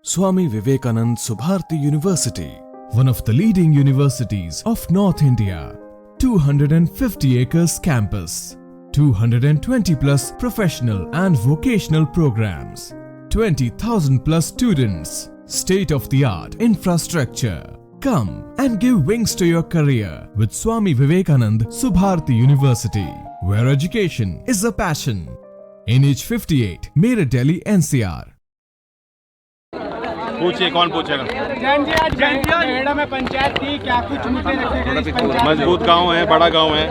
Swami Vivekanand Subharti University, one of the leading universities of North India. 250 acres campus, 220 plus professional and vocational programs, 20,000 plus students, state-of-the-art infrastructure. Come and give wings to your career with Swami Vivekanand Subharti University, where education is a passion. NH58, Meerut, Delhi, NCR. पूछिए, कौन पूछेगा? में पंचायत थी, क्या कुछ मुद्दे रखे? मजबूत गांव है, बड़ा गांव है,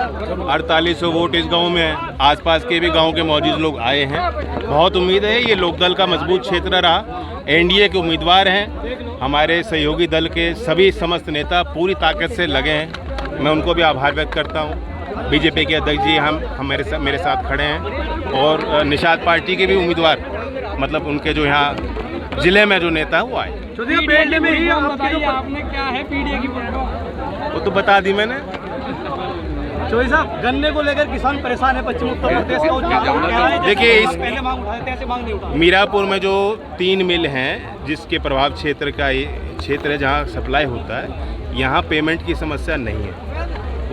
4800 वोट इस गांव में है। आसपास के भी गांव के मौजूद लोग आए हैं। बहुत उम्मीद है ये लोकदल का मजबूत क्षेत्र रहा। एनडीए के उम्मीदवार हैं, हमारे सहयोगी दल के सभी समस्त नेता पूरी ताकत से लगे हैं। मैं उनको भी आभार व्यक्त करता हूँ। बीजेपी के अध्यक्ष जी हम मेरे साथ खड़े हैं और निषाद पार्टी के भी उम्मीदवार, मतलब उनके जो यहाँ जिले में जो नेता है वो आए। में ही आपने क्या है पीडीए की वो तो बता दी मैंने। चौधरी साहब, गन्ने को लेकर किसान परेशान है पश्चिम उत्तर प्रदेश का। देखिए, इस पहले मांग उठाए थे, ऐसे मांग नहीं उठा। मीरापुर में जो 3 मिल हैं जिसके प्रभाव क्षेत्र का ये क्षेत्र है जहाँ सप्लाई होता है, यहाँ पेमेंट की समस्या नहीं है।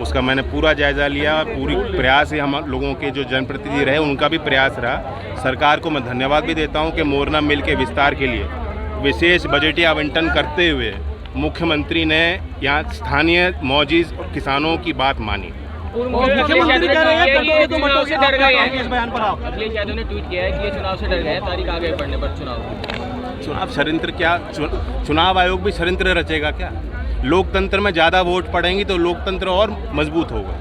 उसका मैंने पूरा जायज़ा लिया। पूरी प्रयास है हम लोगों के जो जनप्रतिनिधि रहे उनका भी प्रयास रहा। सरकार को मैं धन्यवाद भी देता हूँ कि मोरना मिल के विस्तार के लिए विशेष बजटीय आवंटन करते हुए मुख्यमंत्री ने यहाँ स्थानीय मौजूद किसानों की बात मानी। मुख्यमंत्री कह रहे हैं कटोगे से डर गए हैं। इस बयान पर आप अखिलेश यादव ने ट्वीट किया है कि ये चुनाव से डर गए, तारीख आगे बढ़ने पर चुनाव षड्यंत्र क्या? चुनाव आयोग भी षड्यंत्र रचेगा क्या? लोकतंत्र में ज़्यादा वोट पड़ेंगी तो लोकतंत्र और मजबूत होगा,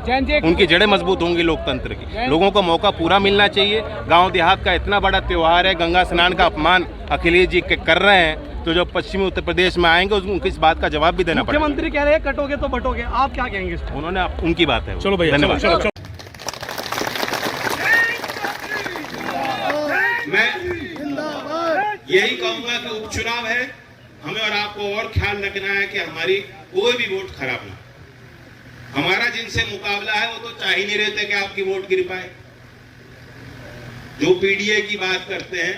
उनकी जड़ें मजबूत होंगी लोकतंत्र की। लोगों को मौका पूरा मिलना चाहिए। गांव देहात का इतना बड़ा त्यौहार है, गंगा स्नान का अपमान अखिलेश जी कर रहे हैं, तो जो पश्चिमी उत्तर प्रदेश में आएंगे उनको इस बात का जवाब भी देना पड़ेगा। मुख्यमंत्री कह रहे हैं कटोगे तो बटोगे, आप क्या कहेंगे? उन्होंने उनकी बात है। चलो भैया, धन्यवाद। मैं यही कहूंगा कि उपचुनाव है, हमें और आपको और ख्याल रखना है कि हमारी कोई भी वोट खराब ना। हमारा जिनसे मुकाबला है वो तो चाह ही नहीं रहते कि आपकी वोट गिर पाए। जो पीडीए की बात करते हैं,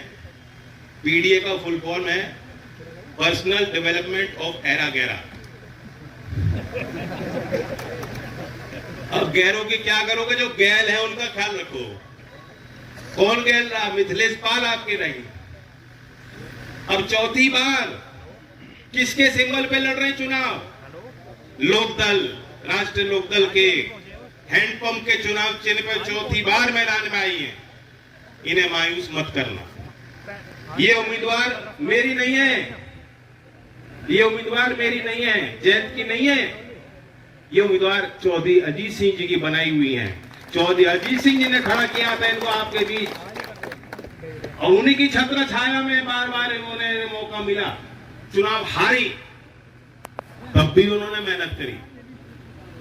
पीडीए का फुल फॉर्म है पर्सनल डेवलपमेंट ऑफ एरा गैरा। अब गैरों की क्या करोगे? जो गैल है उनका ख्याल रखो। कौन गैल रहा? मिथिलेश पाल आपके रही। अब चौथी बार किसके सिंबल पे लड़ रहे हैं चुनाव? लोकदल, राष्ट्रीय लोकदल के हैंडपंप के चुनाव चिन्ह पर चौथी बार मैदान में आई है। इन्हें मायूस मत करना। ये उम्मीदवार मेरी नहीं है, ये उम्मीदवार मेरी नहीं है, जयंत की नहीं है। ये उम्मीदवार चौधरी अजीत सिंह जी की बनाई हुई है। चौधरी अजीत सिंह जी ने खड़ा किया था इनको आपके बीच, और उन्हीं की छत्र छाया में बार बार इन्होंने मौका मिला। चुनाव हारी, तब भी उन्होंने मेहनत करी।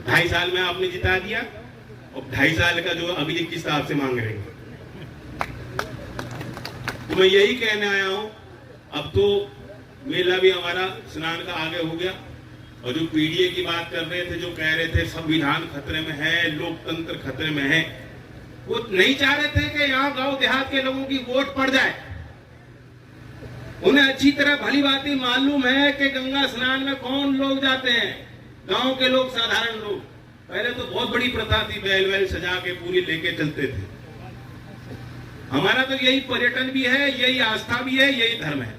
2.5 साल में आपने जिता दिया, और 2.5 साल का जो अगली किस्त आपसे मांग रहे हैं। तो मैं यही कहने आया हूं, अब तो मेला भी हमारा स्नान का आगे हो गया। और जो पीडीए की बात कर रहे थे, जो कह रहे थे संविधान खतरे में है, लोकतंत्र खतरे में है, वो नहीं चाह रहे थे कि यहाँ गांव देहात के लोगों की वोट पड़ जाए। उन्हें अच्छी तरह भली भांति मालूम है कि गंगा स्नान में कौन लोग जाते हैं। गांव के लोग, साधारण लोग। पहले तो बहुत बड़ी प्रथा थी, बैल वैल सजा के पूरी लेके चलते थे। हमारा तो यही पर्यटन भी है, यही आस्था भी है, यही धर्म है,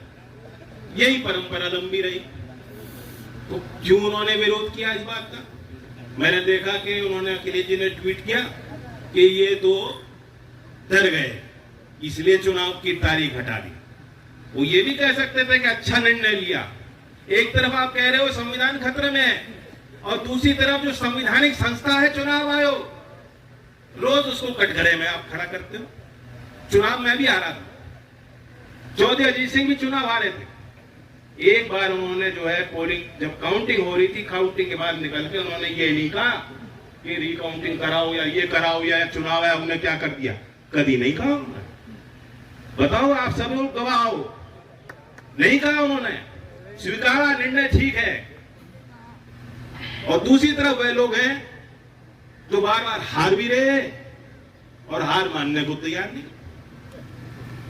यही परंपरा लंबी रही। तो क्यों उन्होंने विरोध किया इस बात का? मैंने देखा कि उन्होंने अखिलेश जी ने ट्वीट किया कि ये तो डर गए, इसलिए चुनाव की तारीख हटा दी। वो ये भी कह सकते थे कि अच्छा निर्णय लिया। एक तरफ आप कह रहे हो संविधान खतरे में है, और दूसरी तरफ जो संवैधानिक संस्था है चुनाव आयोग, रोज उसको कटघरे में आप खड़ा करते हो। चुनाव में भी हारा था, चौधरी अजीत सिंह भी चुनाव हारे थे। एक बार उन्होंने जो है पोलिंग, जब काउंटिंग हो रही थी, काउंटिंग के बाद निकल के उन्होंने ये नहीं कहा कि रिकाउंटिंग कराओ या ये कराओ या चुनाव है हमने क्या कर दिया, कभी नहीं कहा उन्होंने। बताओ, आप सब लोग गवाह हो, नहीं कहा उन्होंने। स्वीकारा, निर्णय ठीक है। और दूसरी तरफ वे लोग हैं जो बार बार हार भी रहे और हार मानने को तैयार नहीं।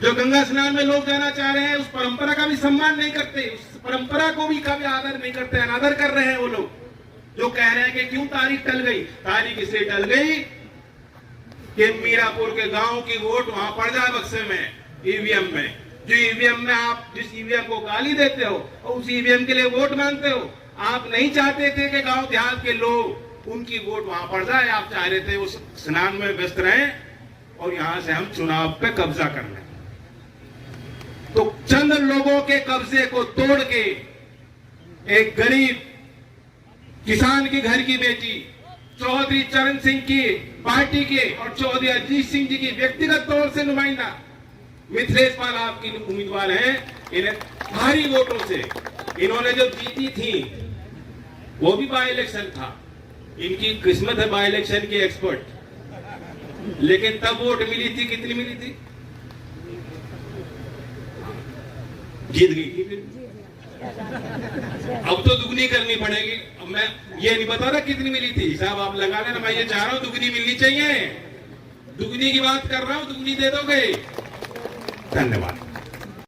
जो गंगा स्नान में लोग जाना चाह रहे हैं उस परंपरा का भी सम्मान नहीं करते, उस परंपरा को भी कभी आदर नहीं करते, अनादर कर रहे हैं वो लोग जो कह रहे हैं कि क्यों तारीख टल गई। तारीख इसलिए टल गई कि मीरापुर के गांव की वोट वहां पड़ जाए बक्से में, ईवीएम में। जो ईवीएम में आप जिस ईवीएम को गाली देते हो और उस ईवीएम के लिए वोट मांगते हो, आप नहीं चाहते थे कि गांव देहात के लोग उनकी वोट वहां पड़ जाए। आप चाह रहे थे उस स्नान में व्यस्त रहें और यहां से हम चुनाव पे कब्जा कर लें। तो चंद लोगों के कब्जे को तोड़ के एक गरीब किसान के घर की बेटी चौधरी चरण सिंह की पार्टी के और चौधरी अजीत सिंह जी की व्यक्तिगत तौर से नुमाइंदा मिथिलेश पाल आपकी उम्मीदवार हैं। इन्हें भारी वोटों से इन्होंने जो जीती थी वो भी बाय इलेक्शन था, इनकी किस्मत है बाय इलेक्शन की एक्सपर्ट। लेकिन तब वोट मिली थी, कितनी मिली थी? जीत गई थी फिर। अब तो दुगनी करनी पड़ेगी। अब मैं ये नहीं बता रहा कितनी मिली थी, साहब आप लगा लेना, मैं ये चाह रहा हूं दुगनी मिलनी चाहिए। दुगनी की बात कर रहा हूं, दुगनी दे दोगे? धन्यवाद।